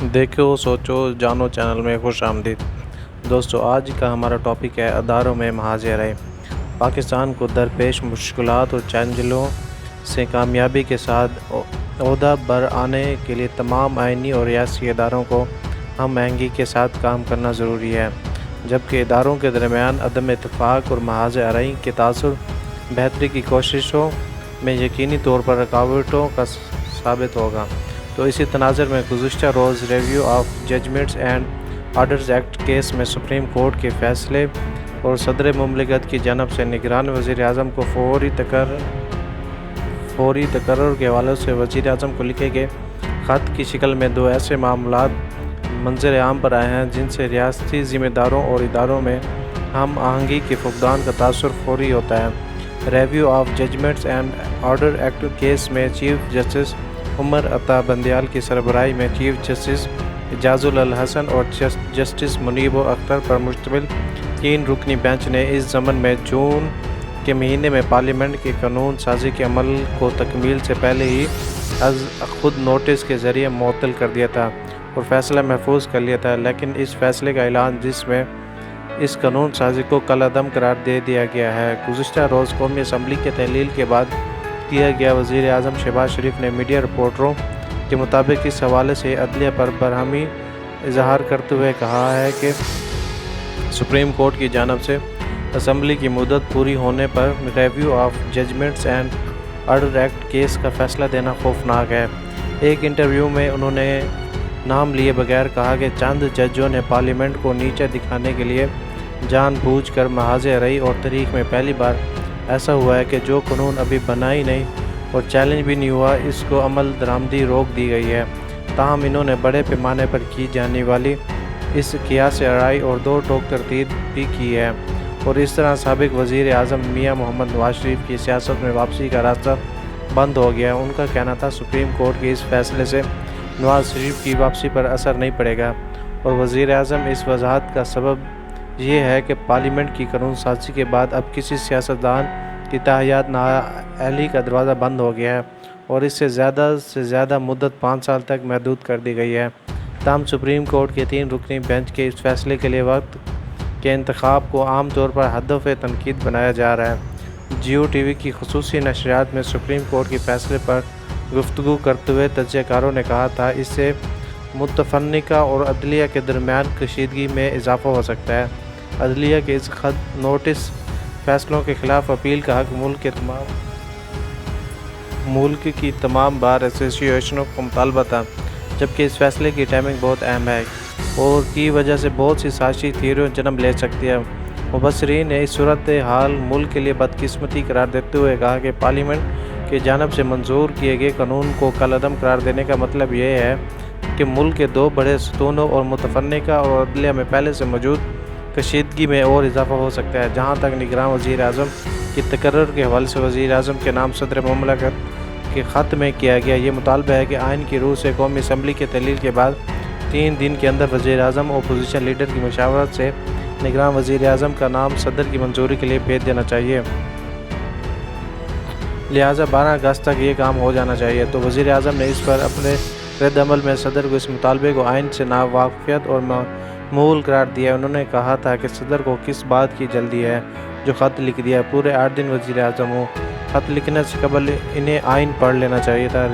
دیکھو سوچو جانو چینل میں خوش آمدید دوستو، آج کا ہمارا ٹاپک ہے اداروں میں محاذ رائے۔ پاکستان کو درپیش مشکلات اور چیلنجوں سے کامیابی کے ساتھ عہدہ بر آنے کے لیے تمام آئینی اور ریاستی اداروں کو ہم آہنگی کے ساتھ کام کرنا ضروری ہے، جبکہ اداروں کے درمیان عدم اتفاق اور محاذ آرائی کے تاثر بہتری کی کوششوں میں یقینی طور پر رکاوٹوں کا ثابت ہوگا۔ تو اسی تناظر میں گزشتہ روز review of judgments and orders act case میں سپریم کورٹ کے فیصلے اور صدر مملکت کی جانب سے نگران وزیر اعظم کو فوری تقرر کے حوالے سے وزیر اعظم کو لکھے گئے خط کی شکل میں دو ایسے معاملات منظر عام پر آئے ہیں جن سے ریاستی ذمہ داروں اور اداروں میں ہم آہنگی کے فقدان کا تاثر فوری ہوتا ہے۔ Review of judgments and order act case میں چیف جسٹس عمر عطا بندیال کی سربراہی میں چیف جسٹس اعجاز الحسن اور جسٹس منیب اختر پر مشتمل 3 رکنی بینچ نے اس ضمن میں جون کے مہینے میں پارلیمنٹ کے قانون سازی کے عمل کو تکمیل سے پہلے ہی از خود نوٹس کے ذریعے معطل کر دیا تھا اور فیصلہ محفوظ کر لیا تھا، لیکن اس فیصلے کا اعلان جس میں اس قانون سازی کو کالعدم قرار دے دیا گیا ہے، گزشتہ روز قومی اسمبلی کے تحلیل کے بعد کیا گیا۔ وزیر اعظم شہباز شریف نے میڈیا رپورٹروں کے مطابق اس حوالے سے عدلیہ پر برہمی اظہار کرتے ہوئے کہا ہے کہ سپریم کورٹ کی جانب سے اسمبلی کی مدت پوری ہونے پر review of judgments and order act case کا فیصلہ دینا خوفناک ہے۔ ایک انٹرویو میں انہوں نے نام لیے بغیر کہا کہ چند ججوں نے پارلیمنٹ کو نیچا دکھانے کے لیے جان بوجھ کر محاذ آرائی اور تاریخ میں پہلی بار ایسا ہوا ہے کہ جو قانون ابھی بنا ہی نہیں اور چیلنج بھی نہیں ہوا، اس کو عمل درآمدی روک دی گئی ہے۔ تاہم انہوں نے بڑے پیمانے پر کی جانے والی اس قیاس آرائی اور دو ٹوک تردید بھی کی ہے اور اس طرح سابق وزیر اعظم میاں محمد نواز شریف کی سیاست میں واپسی کا راستہ بند ہو گیا۔ ان کا کہنا تھا سپریم کورٹ کے اس فیصلے سے نواز شریف کی واپسی پر اثر نہیں پڑے گا اور وزیر اعظم اس وضاحت کا سبب یہ ہے کہ پارلیمنٹ کی قانون سازی کے بعد اب کسی سیاستدان کی تاحیات نااہلی کا دروازہ بند ہو گیا ہے اور اس سے زیادہ مدت 5 سال تک محدود کر دی گئی ہے۔ تاہم سپریم کورٹ کے 3 رکنی بینچ کے اس فیصلے کے لیے وقت کے انتخاب کو عام طور پر ہدف تنقید بنایا جا رہا ہے۔ جیو ٹی وی کی خصوصی نشریات میں سپریم کورٹ کے فیصلے پر گفتگو کرتے ہوئے تجزیہ کاروں نے کہا تھا اس سے متفرقہ اور عدلیہ کے درمیان کشیدگی میں اضافہ ہو سکتا ہے۔ عدلیہ کے اس خط نوٹس فیصلوں کے خلاف اپیل کا حق ملک کی تمام بار ایسوسی ایشنوں کا مطالبہ تھا، جبکہ اس فیصلے کی ٹائمنگ بہت اہم ہے اور کی وجہ سے بہت سی سازشی تھیوریاں جنم لے سکتی ہے۔ مبصرین نے اس صورتحال ملک کے لیے بدقسمتی قرار دیتے ہوئے کہا کہ پارلیمنٹ کی جانب سے منظور کیے گئے قانون کو کالعدم قرار دینے کا مطلب یہ ہے کہ ملک کے 2 بڑے ستونوں اور متفرقہ اور عدلیہ میں پہلے سے موجود کشیدگی میں اور اضافہ ہو سکتا ہے۔ جہاں تک نگران وزیر اعظم کی تقرر کے حوالے سے وزیر اعظم کے نام صدر مملکت کے خط میں کیا گیا یہ مطالبہ ہے کہ آئین کی روح سے قومی اسمبلی کے تحلیل کے بعد 3 دن کے اندر وزیر اعظم اپوزیشن لیڈر کی مشاورت سے نگران وزیر اعظم کا نام صدر کی منظوری کے لیے بھیج دینا چاہیے، لہٰذا 12 اگست تک یہ کام ہو جانا چاہیے۔ تو وزیر اعظم نے اس پر اپنے رد عمل میں صدر کو اس مطالبے کو آئین سے ناواقفیت اور معمول قرار دیا۔ انہوں نے کہا تھا کہ صدر کو کس بات کی جلدی ہے جو خط لکھ دیا، پورے 8 دن وزیر اعظم ہوں، خط لکھنے سے قبل انہیں آئین پڑھ لینا چاہیے تھا۔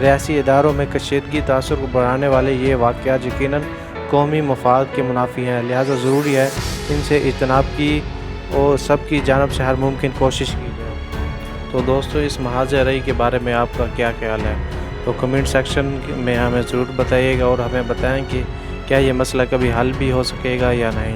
ریاستی اداروں میں کشیدگی تاثر کو بڑھانے والے یہ واقعات یقیناً قومی مفاد کے منافی ہیں، لہٰذا ضروری ہے ان سے اجتناب کی اور سب کی جانب سے ہر ممکن کوشش کی جائے۔ تو دوستو، اس محاذ آرائی کے بارے میں آپ کا کیا خیال ہے؟ تو کمنٹ سیکشن میں ہمیں ضرور بتائیے گا اور ہمیں بتائیں کہ کیا یہ مسئلہ کبھی حل بھی ہو سکے گا یا نہیں۔